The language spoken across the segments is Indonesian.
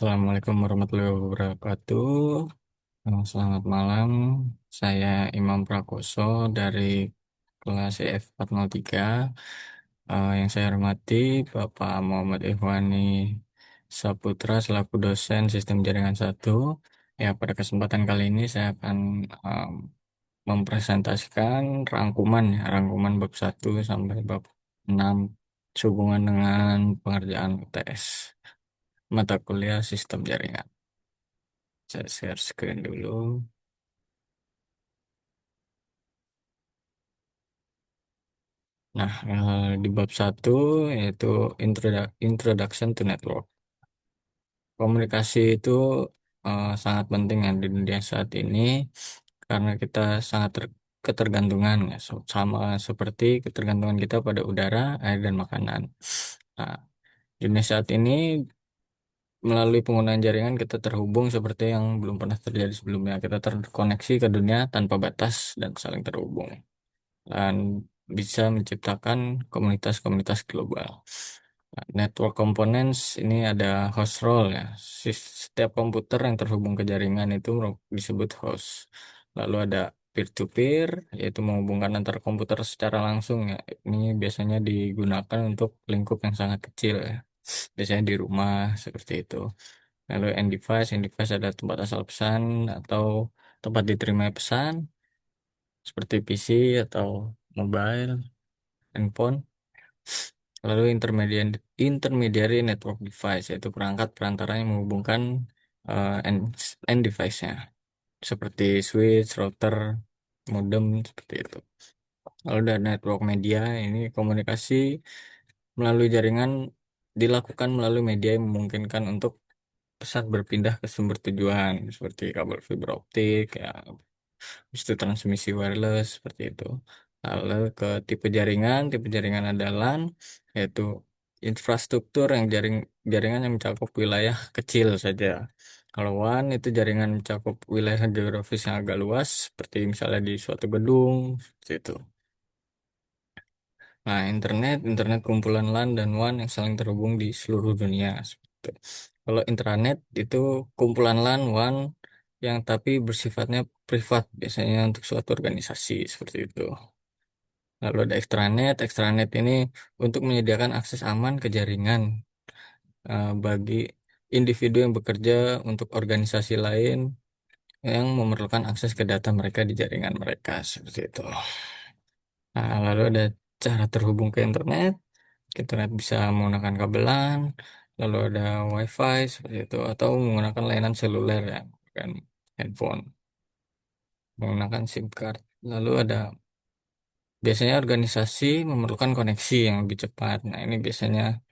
Assalamualaikum warahmatullahi wabarakatuh. Selamat malam. Saya Imam Prakoso dari kelas EF403. Yang saya hormati Bapak Muhammad Ikhwani Saputra selaku dosen Sistem Jaringan satu. Ya, pada kesempatan kali ini saya akan um, mempresentasikan rangkuman bab 1 sampai bab 6 sehubungan dengan pengerjaan UTS mata kuliah Sistem Jaringan. Saya share screen dulu. Nah, di bab satu yaitu Introduction to Network. Komunikasi itu sangat penting ya di dunia saat ini karena kita sangat ketergantungan ya, sama seperti ketergantungan kita pada udara, air, dan makanan. Nah, di dunia saat ini melalui penggunaan jaringan kita terhubung seperti yang belum pernah terjadi sebelumnya. Kita terkoneksi ke dunia tanpa batas dan saling terhubung, dan bisa menciptakan komunitas-komunitas global. Nah, network components ini ada host role ya. Setiap komputer yang terhubung ke jaringan itu disebut host. Lalu ada peer-to-peer, yaitu menghubungkan antar komputer secara langsung ya. Ini biasanya digunakan untuk lingkup yang sangat kecil ya. Biasanya di rumah seperti itu. Lalu end device ada tempat asal pesan atau tempat diterima pesan seperti PC atau mobile, handphone. Lalu intermediary network device yaitu perangkat perantara yang menghubungkan end device-nya seperti switch, router, modem seperti itu. Lalu ada network media, ini komunikasi melalui jaringan dilakukan melalui media yang memungkinkan untuk pesan berpindah ke sumber tujuan seperti kabel fiber optik ya. Habis itu transmisi wireless seperti itu. Lalu ke tipe jaringan ada LAN, yaitu infrastruktur yang jaringan yang mencakup wilayah kecil saja. Kalau WAN itu jaringan mencakup wilayah geografis yang agak luas, seperti misalnya di suatu gedung, seperti itu. Nah, internet kumpulan LAN dan WAN yang saling terhubung di seluruh dunia. Seperti itu. Kalau intranet itu kumpulan LAN, WAN yang tapi bersifatnya privat, biasanya untuk suatu organisasi seperti itu. Lalu ada extranet ini untuk menyediakan akses aman ke jaringan bagi individu yang bekerja untuk organisasi lain yang memerlukan akses ke data mereka di jaringan mereka seperti itu. Nah, lalu ada cara terhubung ke internet. Internet bisa menggunakan kabelan, lalu ada WiFi seperti itu, atau menggunakan layanan seluler ya, bukan handphone, menggunakan SIM card. Lalu ada biasanya organisasi memerlukan koneksi yang lebih cepat. Nah, ini biasanya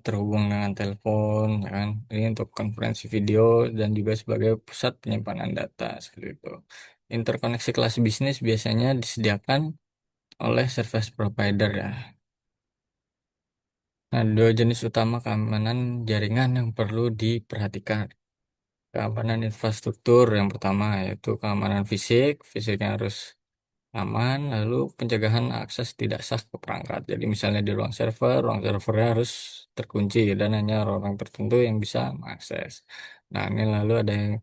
terhubung dengan telepon, ya kan? Ini untuk konferensi video dan juga sebagai pusat penyimpanan data seperti itu. Interkoneksi kelas bisnis biasanya disediakan oleh service provider ya. Nah, dua jenis utama keamanan jaringan yang perlu diperhatikan. Keamanan infrastruktur yang pertama yaitu keamanan fisik, fisiknya harus aman, lalu pencegahan akses tidak sah ke perangkat. Jadi misalnya di ruang servernya harus terkunci dan hanya orang tertentu yang bisa mengakses. Nah, ini lalu ada yang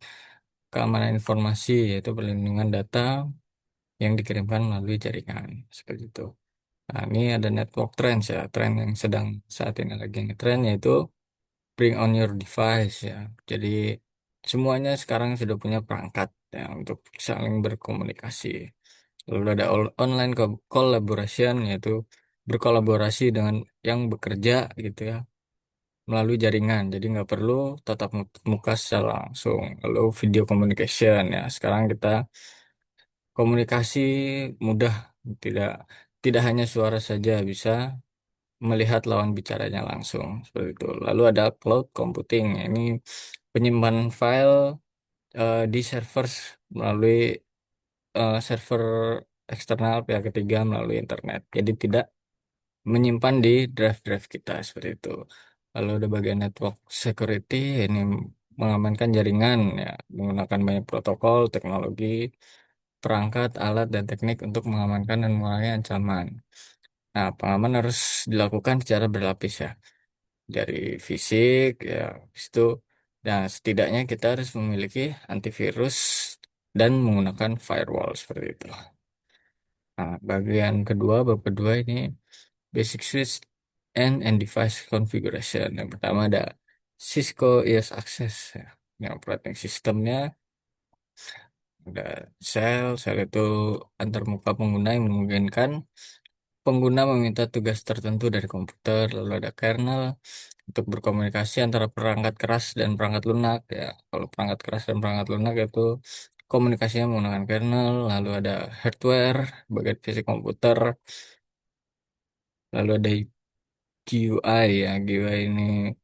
keamanan informasi yaitu perlindungan data yang dikirimkan melalui jaringan seperti itu. Nah, ini ada network trends ya, tren yang sedang saat ini lagi ngetren yaitu bring on your device ya. Jadi semuanya sekarang sudah punya perangkat ya untuk saling berkomunikasi. Lalu ada online collaboration yaitu berkolaborasi dengan yang bekerja gitu ya melalui jaringan. Jadi nggak perlu tatap muka secara langsung. Lalu video communication ya. Sekarang kita komunikasi mudah, tidak tidak hanya suara saja, bisa melihat lawan bicaranya langsung seperti itu. Lalu ada cloud computing. Ini penyimpanan file di server melalui server eksternal pihak ketiga melalui internet. Jadi tidak menyimpan di drive-drive kita seperti itu. Lalu ada bagian network security, ini mengamankan jaringan ya, menggunakan banyak protokol, teknologi, perangkat, alat, dan teknik untuk mengamankan dan mengurangi ancaman. Nah, pengaman harus dilakukan secara berlapis ya. dari fisik ya itu. Nah, setidaknya kita harus memiliki antivirus dan menggunakan firewall seperti itu. Nah, bagian kedua, bab kedua ini basic switch and device configuration. Yang pertama ada Cisco EOS Access ya. Yang operating sistemnya ada Shell itu antarmuka pengguna yang memungkinkan pengguna meminta tugas tertentu dari komputer. Lalu ada kernel untuk berkomunikasi antara perangkat keras dan perangkat lunak ya. Kalau perangkat keras dan perangkat lunak itu komunikasinya menggunakan kernel. Lalu ada hardware, bagian fisik komputer. Lalu ada GUI ya. GUI ini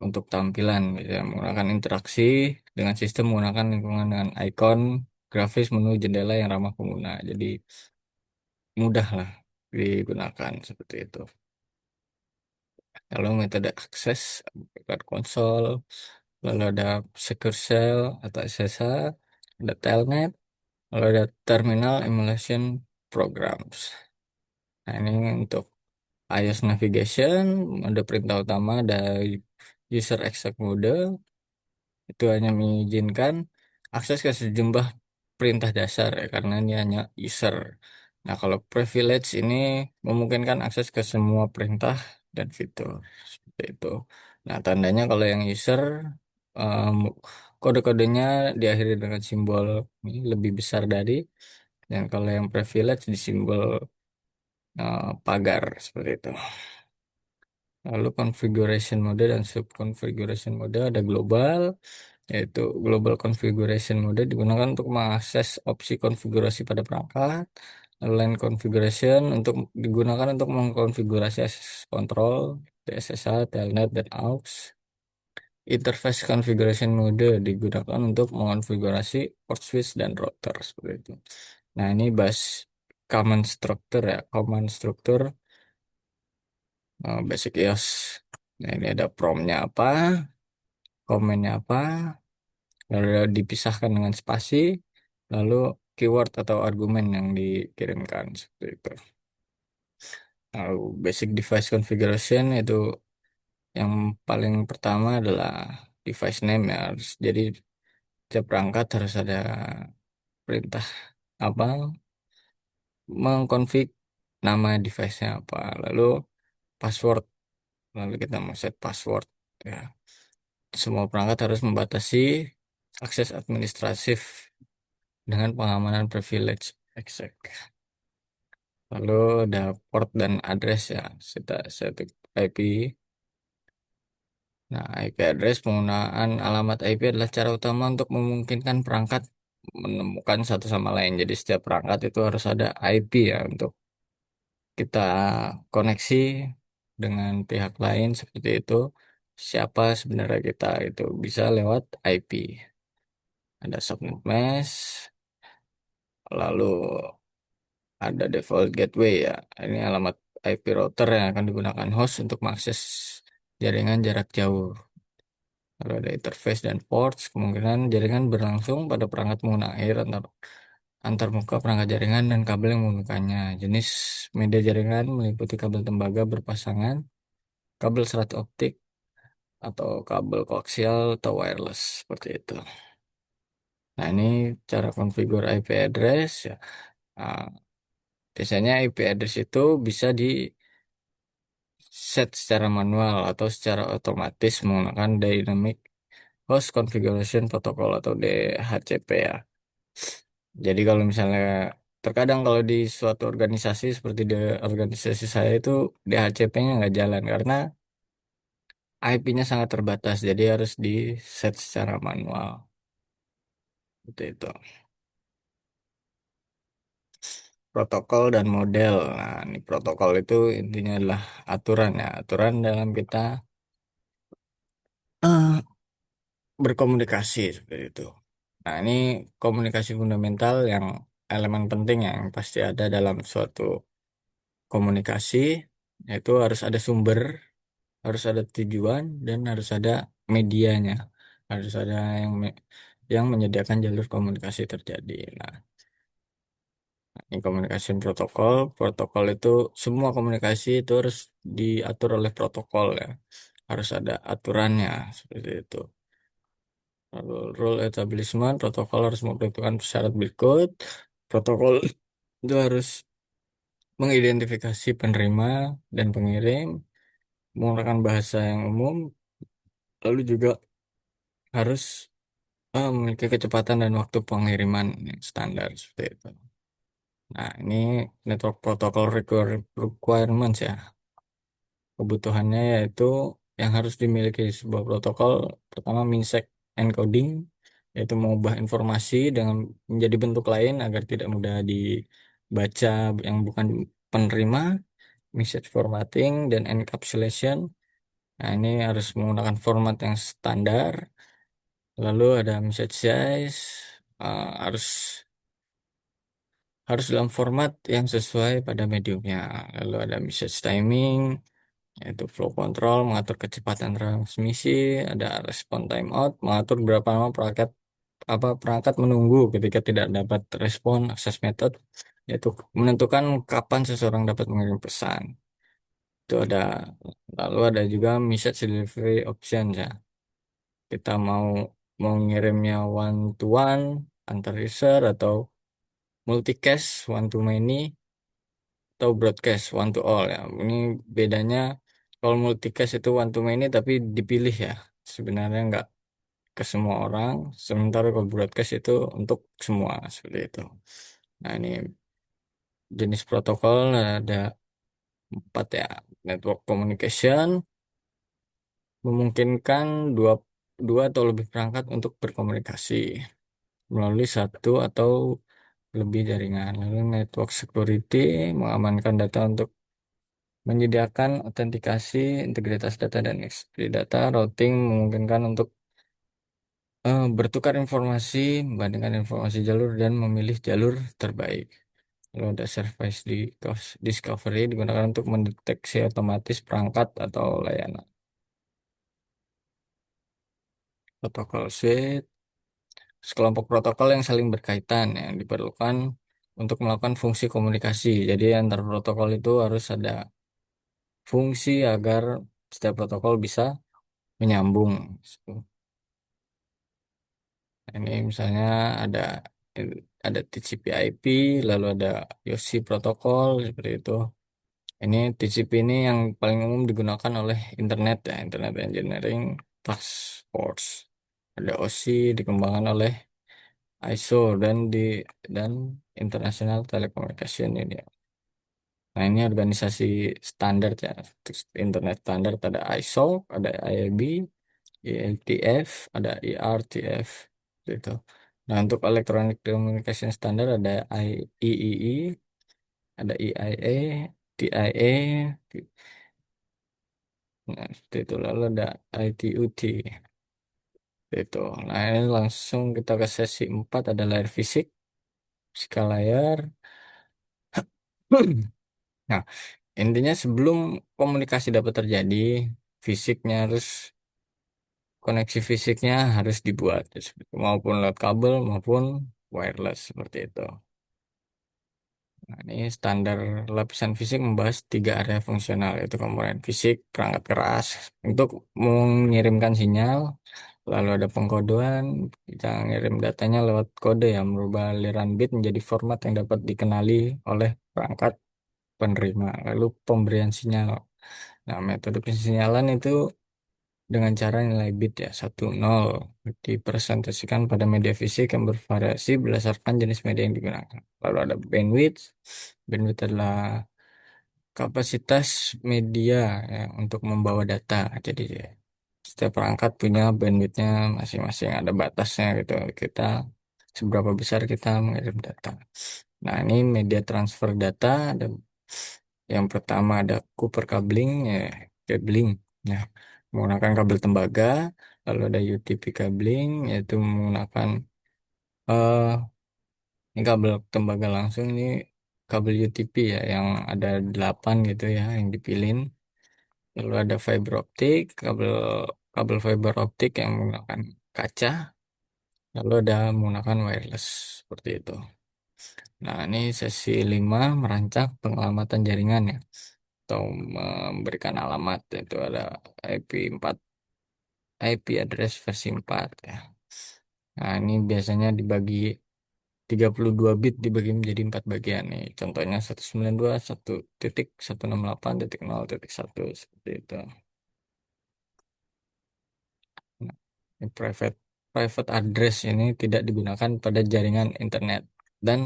untuk tampilan ya, menggunakan interaksi dengan sistem menggunakan lingkungan dengan icon, grafis, menu, jendela yang ramah pengguna. Jadi mudah lah digunakan seperti itu. Lalu metode akses, bukan konsol, lalu ada Secure Shell atau SSH, ada Telnet, lalu ada Terminal Emulation Programs. Nah, ini untuk iOS Navigation, ada perintah utama, ada User Exec Mode, itu hanya mengizinkan akses ke sejumlah perintah dasar ya, karena ini hanya user. Nah, kalau privilege ini memungkinkan akses ke semua perintah dan fitur seperti itu. Nah, tandanya kalau yang user em, kode-kodenya diakhiri dengan simbol ini lebih besar dari, dan kalau yang privilege di simbol pagar seperti itu. Lalu configuration mode dan subconfiguration mode ada global, yaitu global configuration mode digunakan untuk mengakses opsi konfigurasi pada perangkat. Lalu line configuration digunakan untuk mengkonfigurasi akses kontrol, SSH, telnet, dan aux. Interface configuration mode digunakan untuk mengonfigurasi port switch dan router seperti itu. Nah, ini bahas command structure ya, command structure basic EOS. Nah, ini ada promnya apa, komennya apa, lalu dipisahkan dengan spasi, lalu keyword atau argumen yang dikirimkan seperti itu. Lalu basic device configuration itu yang paling pertama adalah device name ya. Jadi setiap perangkat harus ada perintah apa mengkonfig nama device-nya apa. Lalu password, lalu kita mau set password ya. Semua perangkat harus membatasi akses administratif dengan pengamanan privilege exec. Lalu ada port dan address ya, kita setting IP. Nah, IP address penggunaan alamat IP adalah cara utama untuk memungkinkan perangkat menemukan satu sama lain. Jadi setiap perangkat itu harus ada IP ya untuk kita koneksi dengan pihak lain seperti itu. Siapa sebenarnya kita itu bisa lewat IP. Ada subnet mask, lalu ada default gateway ya. Ini alamat IP router yang akan digunakan host untuk mengakses jaringan jarak jauh. Lalu ada interface dan ports, kemungkinan jaringan berlangsung pada perangkat pengguna akhir antar muka perangkat jaringan dan kabel yang menggunakannya. Jenis media jaringan meliputi kabel tembaga berpasangan, kabel serat optik, atau kabel koaksial atau wireless seperti itu. Nah, ini cara konfigur IP address ya. Nah, biasanya IP address itu bisa di set secara manual atau secara otomatis menggunakan Dynamic Host Configuration Protocol atau DHCP ya. Jadi kalau misalnya terkadang kalau di suatu organisasi seperti di organisasi saya itu DHCP-nya nggak jalan karena IP-nya sangat terbatas. Jadi harus di set secara manual. Seperti itu. Protokol dan model. Nah, ini protokol itu intinya adalah aturan ya. Aturan dalam kita eh, berkomunikasi seperti itu. Nah, ini komunikasi fundamental yang elemen penting yang pasti ada dalam suatu komunikasi, yaitu harus ada sumber, harus ada tujuan, dan harus ada medianya. Harus ada yang menyediakan jalur komunikasi terjadi. Nah, ini komunikasi protokol. Protokol itu semua komunikasi itu harus diatur oleh protokol ya. harus ada aturannya seperti itu. Lalu rule establishment, protokol harus memperhitungkan syarat berikut. Protokol itu harus mengidentifikasi penerima dan pengirim, menggunakan bahasa yang umum, lalu juga harus memiliki kecepatan dan waktu pengiriman yang standar seperti itu. Nah, ini network protocol requirements ya. Kebutuhannya yaitu yang harus dimiliki sebuah protokol, pertama MINSEC encoding, yaitu mengubah informasi dengan menjadi bentuk lain agar tidak mudah dibaca yang bukan penerima, message formatting dan encapsulation. Nah, ini harus menggunakan format yang standar. Lalu ada message size, harus harus dalam format yang sesuai pada mediumnya. Lalu ada message timing, yaitu flow control, mengatur kecepatan transmisi, ada respon timeout, mengatur berapa lama perangkat menunggu ketika tidak dapat respon, akses method, yaitu menentukan kapan seseorang dapat mengirim pesan. Itu ada, lalu ada juga message delivery option ya. Kita mau ngirimnya one to one, antar user atau multicast one to many atau broadcast one to all ya. Ini bedanya kalau multicast itu one to many tapi dipilih ya. Sebenarnya nggak ke semua orang. Sementara kalau broadcast itu untuk semua seperti itu. Nah ini jenis protokol ada empat ya. Network communication memungkinkan dua dua atau lebih perangkat untuk berkomunikasi melalui satu atau lebih jaringan. Lalu network security mengamankan data untuk menyediakan autentikasi, integritas data dan ekstri data, routing memungkinkan untuk bertukar informasi, membandingkan informasi jalur dan memilih jalur terbaik. Lalu ada service discovery digunakan untuk mendeteksi otomatis perangkat atau layanan. Protokol suite, sekelompok protokol yang saling berkaitan yang diperlukan untuk melakukan fungsi komunikasi. Jadi antar protokol itu harus ada fungsi agar setiap protokol bisa menyambung. Nah, ini misalnya ada ada TCP/IP, lalu ada YOSI protokol seperti itu. Ini TCP ini yang paling umum digunakan oleh internet ya, Internet Engineering Task Force. Ada OSI dikembangkan oleh ISO dan International Telecommunication Union. Nah, ini organisasi standar ya. Terus internet standar ada ISO, ada IAB, IETF, ada IRTF gitu. Nah, untuk Electronic Communication Standard ada IEEE, ada EIA, TIA, nah, seperti itu. Lalu ada ITUT, itu. Nah, ini langsung kita ke sesi 4 ada layar fisik, skala layar. Nah, intinya sebelum komunikasi dapat terjadi, fisiknya harus koneksi fisiknya harus dibuat maupun lewat kabel maupun wireless seperti itu. Nah, ini standar lapisan fisik membahas tiga area fungsional yaitu komponen fisik, perangkat keras untuk mengirimkan sinyal, lalu ada pengkodean, kita ngirim datanya lewat kode yang merubah aliran bit menjadi format yang dapat dikenali oleh perangkat penerima, lalu pemberian sinyal. Nah, metode pensinyalan itu dengan cara nilai bit ya 1 0 dipresentasikan pada media fisik yang bervariasi berdasarkan jenis media yang digunakan. Lalu ada bandwidth. Bandwidth adalah kapasitas media ya, untuk membawa data. Jadi setiap perangkat punya bandwidthnya masing-masing, ada batasnya gitu. Kita seberapa besar kita mengirim data. Nah, ini media transfer data. Ada yang pertama ada Cooper cabling, ya, cabling, ya, menggunakan kabel tembaga. Lalu ada UTP cabling, yaitu menggunakan ini kabel tembaga langsung. Ini kabel UTP ya, yang ada 8 gitu ya, yang dipilin. Lalu ada fiber optik, kabel kabel fiber optik yang menggunakan kaca. Lalu ada menggunakan wireless seperti itu. Nah, ini sesi 5 merancang pengelamatan jaringan ya. atau memberikan alamat, itu ada IP4, IP address versi 4 ya. Nah, ini biasanya dibagi 32 bit dibagi menjadi 4 bagian nih. Contohnya 192.1.168.0.1 seperti itu. Nah, ini private address ini tidak digunakan pada jaringan internet dan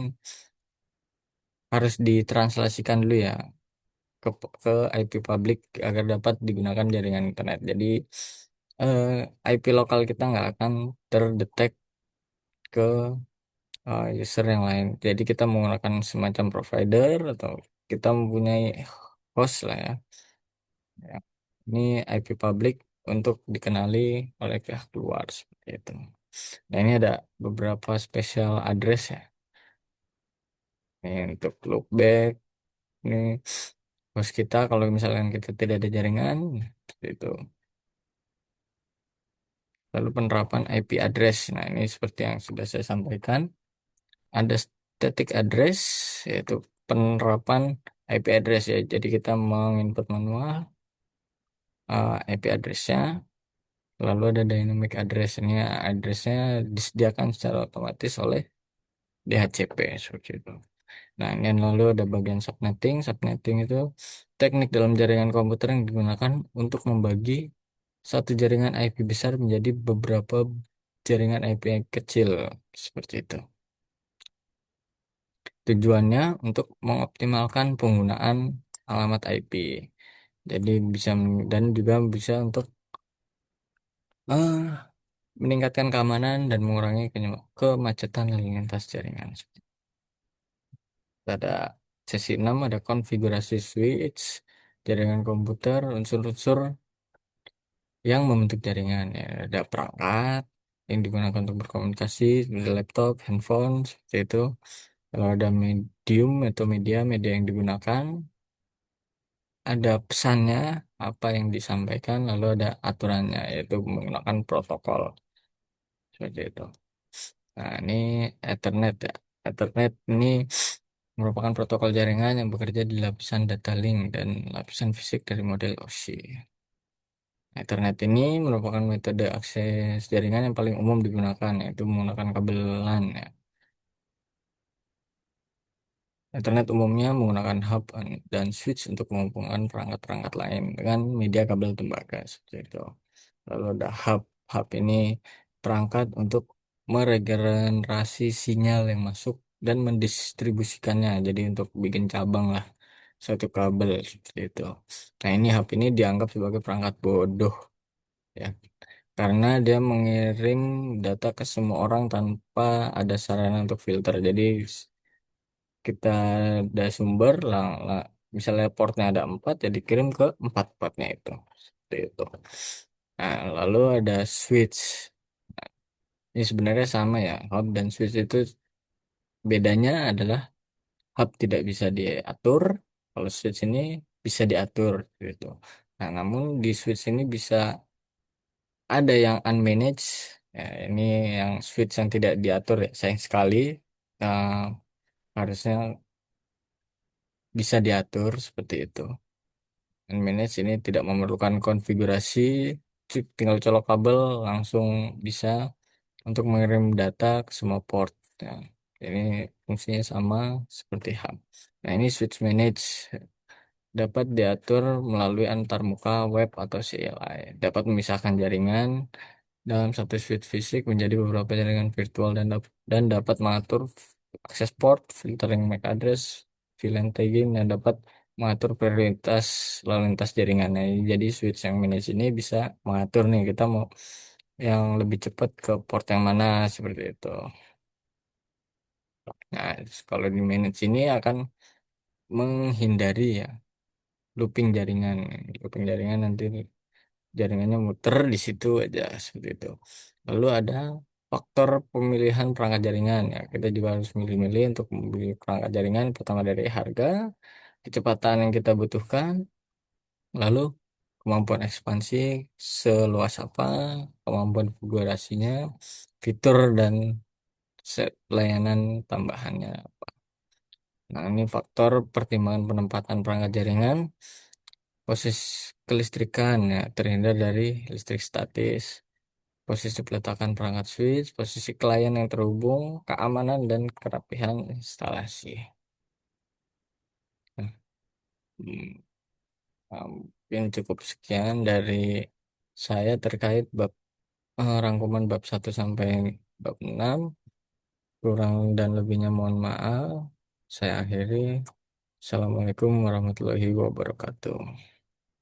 harus ditranslasikan dulu ya ke ke IP publik agar dapat digunakan jaringan internet. Jadi eh, IP lokal kita nggak akan terdetek ke user yang lain. Jadi kita menggunakan semacam provider atau kita mempunyai host lah ya. Ya. Ini IP publik untuk dikenali oleh pihak luar seperti itu. Nah, ini ada beberapa special address ya. Ini untuk loopback, ini host kita kalau misalkan kita tidak ada jaringan, seperti itu. Lalu penerapan IP address. Nah, ini seperti yang sudah saya sampaikan. Ada static address, yaitu penerapan IP address ya. Jadi kita menginput manual IP addressnya. Lalu ada dynamic address. Ini addressnya disediakan secara otomatis oleh DHCP seperti itu. Nah, ini lalu ada bagian subnetting. Subnetting itu teknik dalam jaringan komputer yang digunakan untuk membagi satu jaringan IP besar menjadi beberapa jaringan IP yang kecil seperti itu. Tujuannya untuk mengoptimalkan penggunaan alamat IP. Jadi dan juga bisa untuk eh, meningkatkan keamanan dan mengurangi kemacetan lalu lintas jaringan. Ada sesi 6 ada konfigurasi switch, jaringan komputer, unsur-unsur yang membentuk jaringan. Ya, ada perangkat yang digunakan untuk berkomunikasi seperti laptop, handphone, seperti itu. Kalau ada medium atau media yang digunakan, ada pesannya, apa yang disampaikan, lalu ada aturannya, yaitu menggunakan protokol seperti itu. Nah, ini Ethernet ya. Ethernet ini merupakan protokol jaringan yang bekerja di lapisan data link dan lapisan fisik dari model OSI. Ethernet ini merupakan metode akses jaringan yang paling umum digunakan, yaitu menggunakan kabel LAN ya. Ethernet umumnya menggunakan hub dan switch untuk menghubungkan perangkat-perangkat lain dengan media kabel tembaga seperti itu. Lalu ada hub. Hub ini perangkat untuk meregenerasi sinyal yang masuk dan mendistribusikannya. Jadi untuk bikin cabang lah satu kabel seperti itu. Nah, ini hub ini dianggap sebagai perangkat bodoh ya. Karena dia mengirim data ke semua orang tanpa ada sarana untuk filter. Jadi kita ada sumber misalnya portnya ada 4 ya dikirim ke 4 portnya itu. Seperti itu. Nah, lalu ada switch. Ini sebenarnya sama ya. Hub dan switch itu bedanya adalah hub tidak bisa diatur, kalau switch ini bisa diatur gitu. Nah, namun di switch ini bisa ada yang unmanaged. Ya, ini yang switch yang tidak diatur ya. Sayang sekali. Nah, harusnya bisa diatur seperti itu. Unmanaged ini tidak memerlukan konfigurasi, tinggal colok kabel langsung bisa untuk mengirim data ke semua port. Ya, ini fungsinya sama seperti hub. Nah, ini switch manage dapat diatur melalui antarmuka web atau CLI. Dapat memisahkan jaringan dalam satu switch fisik menjadi beberapa jaringan virtual dan dapat mengatur akses port, filtering MAC address, VLAN tagging, dan dapat mengatur prioritas lalu lintas jaringan. Nah, jadi switch yang manage ini bisa mengatur nih kita mau yang lebih cepat ke port yang mana seperti itu. Nah, kalau di manage ini akan menghindari ya looping jaringan. Looping jaringan nanti jaringannya muter di situ aja seperti itu. Lalu ada faktor pemilihan perangkat jaringan ya. Kita juga harus milih-milih untuk membeli perangkat jaringan pertama dari harga, kecepatan yang kita butuhkan, lalu kemampuan ekspansi seluas apa, kemampuan konfigurasinya, fitur dan set layanan tambahannya. Nah, ini faktor pertimbangan penempatan perangkat jaringan. Proses kelistrikan ya terhindar dari listrik statis. Posisi peletakan perangkat switch, posisi klien yang terhubung, keamanan dan kerapihan instalasi. Nah, hmm, mungkin cukup sekian dari saya terkait rangkuman bab 1 sampai bab 6. Kurang dan lebihnya mohon maaf. Saya akhiri. Assalamualaikum warahmatullahi wabarakatuh.